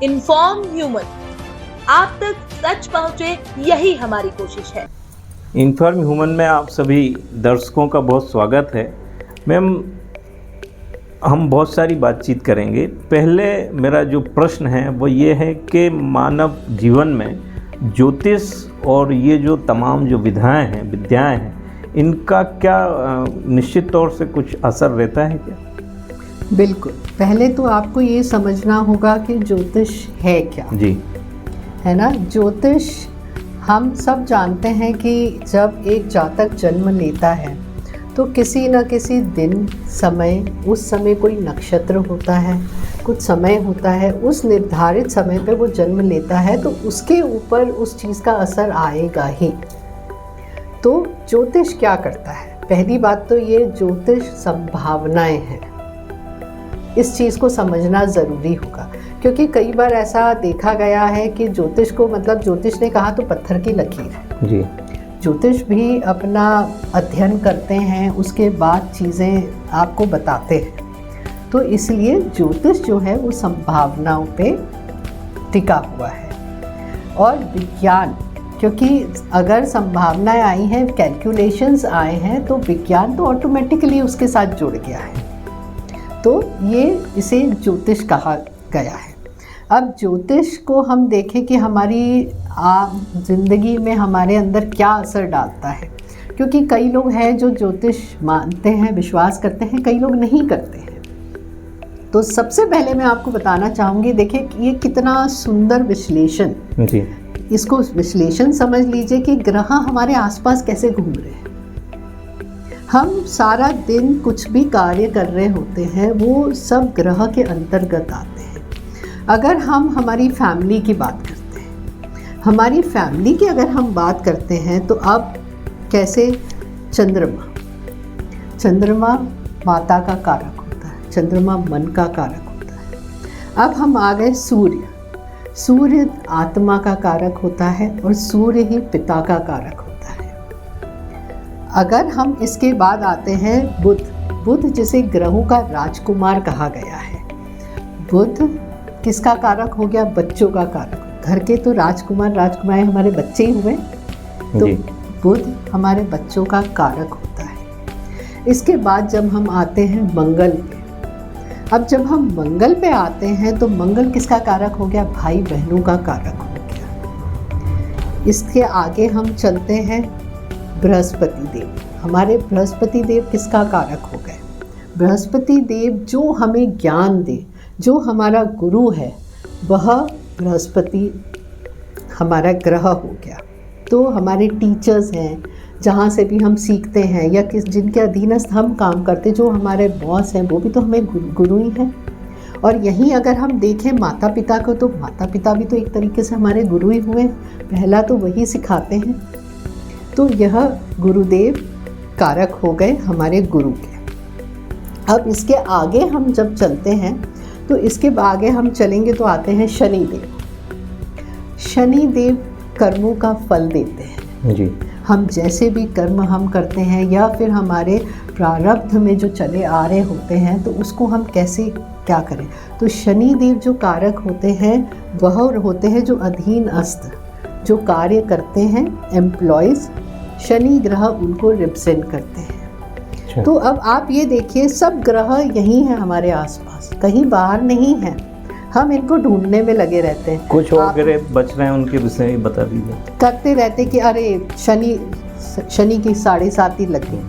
Inform human, आप तक सच पहुंचे, यही हमारी कोशिश है। इन्फॉर्म ह्यूमन में आप सभी दर्शकों का बहुत स्वागत है। मैम, हम बहुत सारी बातचीत करेंगे। पहले मेरा जो प्रश्न है वो ये है कि मानव जीवन में ज्योतिष और ये जो तमाम जो विधाएं हैं, इनका क्या निश्चित तौर से कुछ असर रहता है क्या? बिल्कुल। पहले तो आपको ये समझना होगा कि ज्योतिष है क्या। जी, है ना। ज्योतिष हम सब जानते हैं कि जब एक जातक जन्म लेता है तो किसी न किसी दिन समय, उस समय कोई नक्षत्र होता है, कुछ समय होता है, उस निर्धारित समय पे वो जन्म लेता है, तो उसके ऊपर उस चीज़ का असर आएगा ही। तो ज्योतिष क्या करता है? पहली बात तो ये, ज्योतिष संभावनाएं हैं। इस चीज़ को समझना ज़रूरी होगा, क्योंकि कई बार ऐसा देखा गया है कि ज्योतिष को, मतलब ज्योतिष ने कहा तो पत्थर की लकीर है। जी। ज्योतिष भी अपना अध्ययन करते हैं, उसके बाद चीज़ें आपको बताते हैं। तो इसलिए ज्योतिष जो है वो संभावनाओं पे टिका हुआ है। और विज्ञान, क्योंकि अगर संभावनाएं आई हैं, कैलकुलेशंस आए हैं, तो विज्ञान तो ऑटोमेटिकली उसके साथ जुड़ गया है। तो ये इसे ज्योतिष कहा गया है। अब ज्योतिष को हम देखें कि हमारी ज़िंदगी में हमारे अंदर क्या असर डालता है, क्योंकि कई लोग हैं जो ज्योतिष मानते हैं, विश्वास करते हैं, कई लोग नहीं करते हैं। तो सबसे पहले मैं आपको बताना चाहूँगी, देखिए ये कितना सुंदर विश्लेषण। जी। इसको विश्लेषण समझ लीजिए कि ग्रह हमारे आसपास कैसे घूम रहे हैं। हम सारा दिन कुछ भी कार्य कर रहे होते हैं, वो सब ग्रह के अंतर्गत आते हैं। अगर हम हमारी फैमिली की बात करते हैं, हमारी फैमिली की अगर हम बात करते हैं, तो अब कैसे चंद्रमा माता का कारक होता है, चंद्रमा मन का कारक होता है। अब हम आ गए सूर्य आत्मा का कारक होता है, और सूर्य ही पिता का कारक होता है। अगर हम इसके बाद आते हैं बुध, जिसे ग्रहों का राजकुमार कहा गया है। बुध किसका कारक हो गया? बच्चों का कारक। घर के तो राजकुमार हमारे बच्चे ही हुए, तो बुध हमारे बच्चों का कारक होता है। इसके बाद जब हम आते हैं मंगल पे, अब जब हम मंगल पे आते हैं तो मंगल किसका कारक हो गया? भाई बहनों का कारक हो गया। इसके आगे हम चलते हैं बृहस्पति देव। हमारे बृहस्पति देव किसका कारक हो गए? बृहस्पति देव जो हमें ज्ञान दे, जो हमारा गुरु है, वह बृहस्पति हमारा ग्रह हो गया। तो हमारे टीचर्स हैं, जहाँ से भी हम सीखते हैं, या जिनके अधीनस्थ हम काम करते, जो हमारे बॉस हैं, वो भी तो हमें गुरु ही हैं। और यहीं अगर हम देखें माता पिता को, तो माता पिता भी तो एक तरीके से हमारे गुरु ही हुए। पहला तो वही सिखाते हैं। तो यह गुरुदेव कारक हो गए हमारे गुरु के। अब इसके आगे हम जब चलते हैं, तो इसके आगे हम चलेंगे तो आते हैं शनिदेव। शनिदेव कर्मों का फल देते हैं। जी। हम जैसे भी कर्म हम करते हैं, या फिर हमारे प्रारब्ध में जो चले आ रहे होते हैं, तो उसको हम कैसे क्या करें। तो शनिदेव जो कारक होते हैं, वह होते हैं जो अधीनस्थ, जो कार्य करते हैं, एम्प्लॉयज़। शनि ग्रह उनको रिप्रेजेंट करते हैं। अच्छा। तो अब आप ये देखिए, सब ग्रह यहीं हैं हमारे आसपास, कहीं बाहर नहीं हैं। हम इनको ढूंढने में लगे रहते हैं। कुछ और ग्रह बच रहे हैं, उनके विषय में बता दीजिए। करते रहते कि अरे शनि की 7.5 लगी।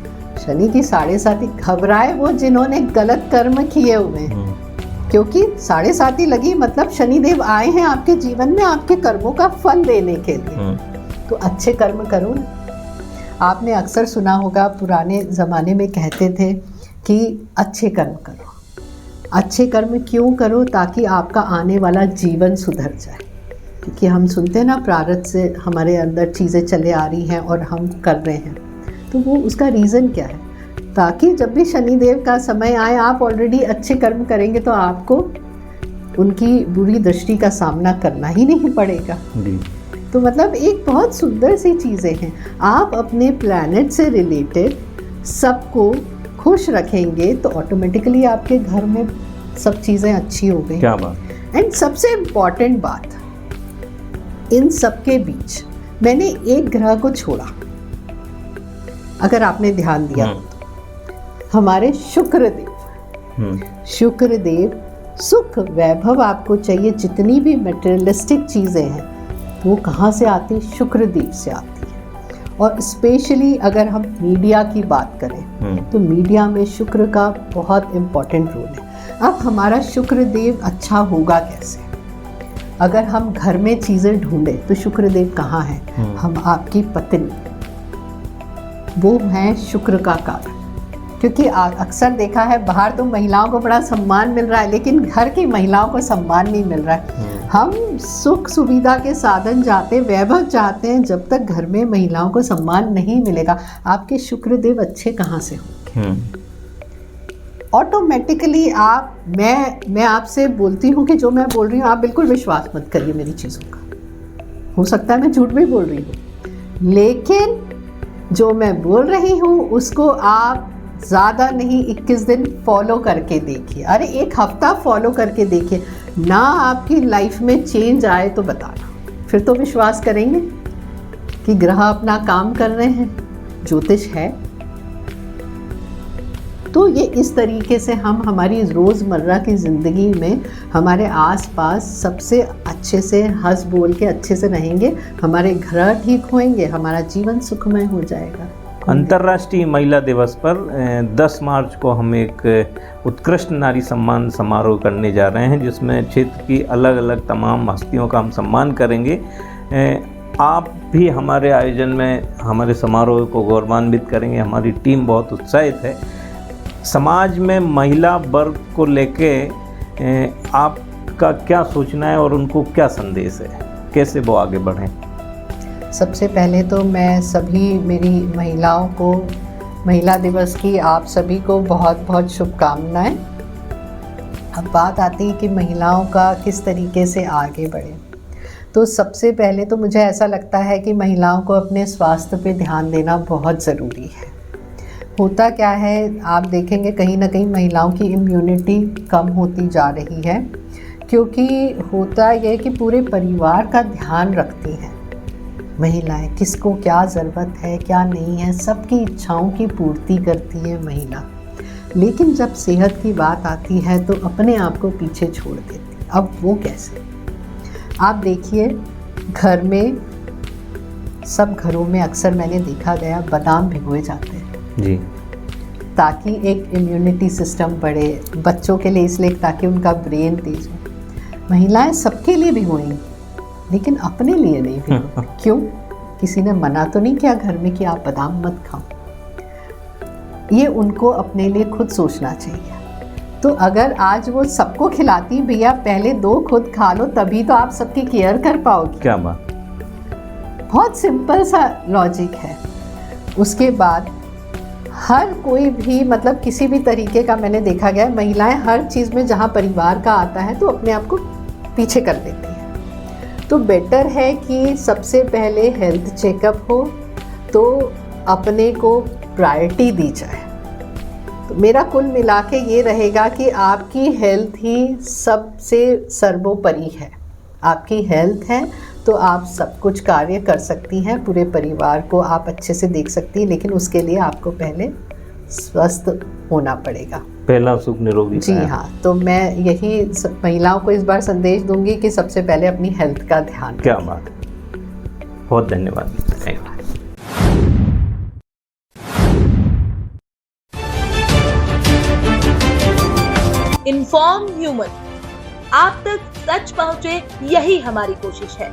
शनि की 7.5 घबराए वो जिन्होंने गलत कर्म किए हुए हैं, क्योंकि 7.5 लगी मतलब शनिदेव आए हैं आपके जीवन में आपके कर्मों का फल देने के लिए। तो अच्छे कर्म करो ना। आपने अक्सर सुना होगा, पुराने ज़माने में कहते थे कि अच्छे कर्म करो। अच्छे कर्म क्यों करो? ताकि आपका आने वाला जीवन सुधर जाए। क्योंकि हम सुनते हैं ना, प्रारब्ध से हमारे अंदर चीज़ें चले आ रही हैं और हम कर रहे हैं, तो वो उसका रीज़न क्या है? ताकि जब भी शनिदेव का समय आए, आप ऑलरेडी अच्छे कर्म करेंगे तो आपको उनकी बुरी दृष्टि का सामना करना ही नहीं पड़ेगा। तो मतलब एक बहुत सुंदर सी चीज़ें हैं। आप अपने प्लैनेट से रिलेटेड सबको खुश रखेंगे तो ऑटोमेटिकली आपके घर में सब चीज़ें अच्छी हो गई। क्या बात। एंड सबसे इम्पॉर्टेंट बात, इन सबके बीच मैंने एक ग्रह को छोड़ा, अगर आपने ध्यान दिया तो हमारे शुक्रदेव। शुक्रदेव, सुख वैभव आपको चाहिए, जितनी भी मटेरियलिस्टिक चीज़ें हैं वो कहाँ से आती है? शुक्रदेव से आती है। और स्पेशली अगर हम मीडिया की बात करें तो मीडिया में शुक्र का बहुत इम्पोर्टेंट रोल है। अब हमारा शुक्रदेव अच्छा होगा कैसे? अगर हम घर में चीज़ें ढूंढें तो शुक्रदेव कहाँ है? हम आपकी पत्नी, वो है शुक्र का कारक। क्योंकि अक्सर देखा है बाहर तो महिलाओं को बड़ा सम्मान मिल रहा है, लेकिन घर की महिलाओं को सम्मान नहीं मिल रहा है। हम सुख सुविधा के साधन चाहते हैं, वैभव चाहते हैं, जब तक घर में महिलाओं को सम्मान नहीं मिलेगा, आपके शुक्रदेव अच्छे कहाँ से होंगे? ऑटोमेटिकली मैं आपसे बोलती हूँ कि जो मैं बोल रही हूँ आप बिल्कुल विश्वास मत करिए मेरी चीज़ों का, हो सकता है मैं झूठ भी बोल रही हूँ, लेकिन जो मैं बोल रही हूँ उसको आप ज़्यादा नहीं 21 दिन फॉलो करके देखिए। अरे एक हफ्ता फॉलो करके देखिए ना, आपकी लाइफ में चेंज आए तो बताना, फिर तो विश्वास करेंगे कि ग्रह अपना काम कर रहे हैं, ज्योतिष है। तो ये इस तरीके से हम हमारी रोज़मर्रा की ज़िंदगी में हमारे आसपास सबसे अच्छे से हंस बोल के अच्छे से रहेंगे, हमारे घर ठीक होंगे, हमारा जीवन सुखमय हो जाएगा। अंतर्राष्ट्रीय महिला दिवस पर 10 मार्च को हम एक उत्कृष्ट नारी सम्मान समारोह करने जा रहे हैं, जिसमें क्षेत्र की अलग अलग तमाम हस्तियों का हम सम्मान करेंगे। आप भी हमारे आयोजन में हमारे समारोह को गौरवान्वित करेंगे। हमारी टीम बहुत उत्साहित है। समाज में महिला वर्ग को लेके आपका क्या सोचना है और उनको क्या संदेश है, कैसे वो आगे बढ़ें? सबसे पहले तो मैं सभी मेरी महिलाओं को महिला दिवस की आप सभी को बहुत बहुत शुभकामनाएं। अब बात आती है कि महिलाओं का किस तरीके से आगे बढ़े, तो सबसे पहले तो मुझे ऐसा लगता है कि महिलाओं को अपने स्वास्थ्य पे ध्यान देना बहुत ज़रूरी है। होता क्या है, आप देखेंगे कहीं ना कहीं महिलाओं की इम्यूनिटी कम होती जा रही है, क्योंकि होता यह कि पूरे परिवार का ध्यान रखती हैं महिलाएं, किसको क्या ज़रूरत है क्या नहीं है, सबकी इच्छाओं की पूर्ति करती है महिला। लेकिन जब सेहत की बात आती है तो अपने आप को पीछे छोड़ देती। अब वो कैसे? आप देखिए घर में, सब घरों में अक्सर मैंने देखा गया बादाम भिगोए जाते हैं जी, ताकि एक इम्यूनिटी सिस्टम बढ़े बच्चों के लिए, इसलिए ताकि उनका ब्रेन तेज हो। महिलाएं सबके लिए भिगोएंगी लेकिन अपने लिए नहीं भिगोती। क्यों? किसी ने मना तो नहीं किया घर में कि आप बादाम मत खाओ। ये उनको अपने लिए खुद सोचना चाहिए। तो अगर आज वो सबको खिलाती, भैया पहले 2 खुद खा लो, तभी तो आप सबकी केयर कर पाओगे। क्या बात, बहुत सिंपल सा लॉजिक है। उसके बाद हर कोई भी, मतलब किसी भी तरीके का मैंने देखा गया है, महिलाएं हर चीज़ में जहाँ परिवार का आता है तो अपने आप को पीछे कर देती हैं। तो बेटर है कि सबसे पहले हेल्थ चेकअप हो तो अपने को प्रायोरिटी दी जाए। तो मेरा कुल मिला के ये रहेगा कि आपकी हेल्थ ही सबसे सर्वोपरि है। आपकी हेल्थ है तो आप सब कुछ कार्य कर सकती हैं, पूरे परिवार को आप अच्छे से देख सकती हैं, लेकिन उसके लिए आपको पहले स्वस्थ होना पड़ेगा। पहला सुख निरोगी। जी हाँ, तो मैं यही महिलाओं को इस बार संदेश दूंगी कि सबसे पहले अपनी हेल्थ का ध्यान रखें। क्या बात है, बहुत धन्यवाद। इन्फॉर्म ह्यूमन, आप तक सच पहुंचे, यही हमारी कोशिश है।